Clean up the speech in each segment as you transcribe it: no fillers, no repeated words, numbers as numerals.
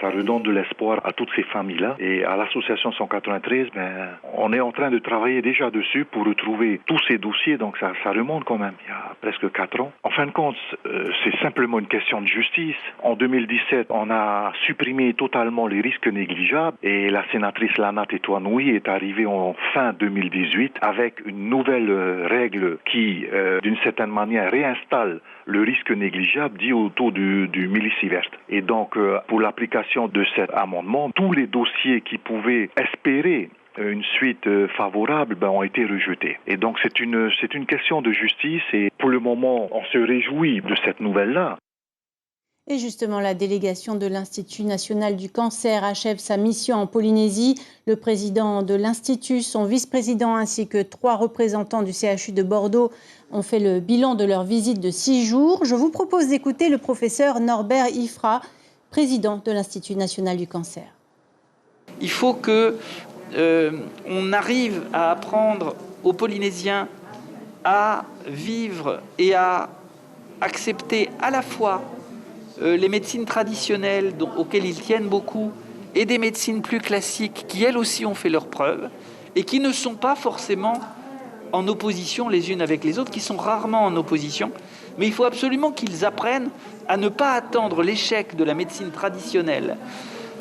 Ça redonne de l'espoir à toutes ces familles-là. Et à l'association 193, on est en train de travailler déjà dessus pour retrouver tous ces dossiers. Donc ça remonte quand même, il y a presque 4 ans. En fin de compte, c'est simplement une question de justice. En 2017, on a supprimé totalement les risques négligeables. Et la sénatrice Lana Tétouanoui est arrivée en fin 2018 avec une nouvelle règle qui, d'une certaine manière, réinstalle le risque négligeable dit autour du millisievert. Et donc, pour l'application de cet amendement, tous les dossiers qui pouvaient espérer une suite favorable ont été rejetés. Et donc, c'est une question de justice et pour le moment, on se réjouit de cette nouvelle-là. Et justement, la délégation de l'Institut national du cancer achève sa mission en Polynésie. Le président de l'Institut, son vice-président ainsi que 3 représentants du CHU de Bordeaux ont fait le bilan de leur visite de 6 jours. Je vous propose d'écouter le professeur Norbert Ifra, président de l'Institut national du cancer. Il faut qu'on arrive à apprendre aux Polynésiens à vivre et à accepter à la fois les médecines traditionnelles auxquelles ils tiennent beaucoup et des médecines plus classiques qui elles aussi ont fait leurs preuves et qui ne sont pas forcément en opposition les unes avec les autres, qui sont rarement en opposition, mais il faut absolument qu'ils apprennent à ne pas attendre l'échec de la médecine traditionnelle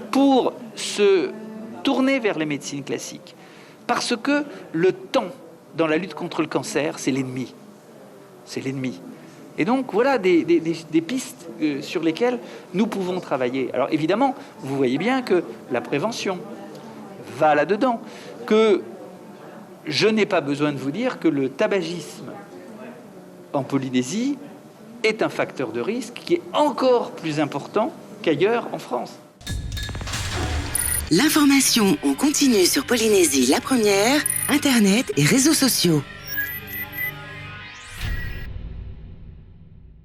pour se tourner vers les médecines classiques. Parce que le temps dans la lutte contre le cancer, c'est l'ennemi. C'est l'ennemi. Et donc, voilà des pistes sur lesquelles nous pouvons travailler. Alors, évidemment, vous voyez bien que la prévention va là-dedans, que je n'ai pas besoin de vous dire que le tabagisme en Polynésie est un facteur de risque qui est encore plus important qu'ailleurs en France. L'information en continu sur Polynésie la première, Internet et réseaux sociaux.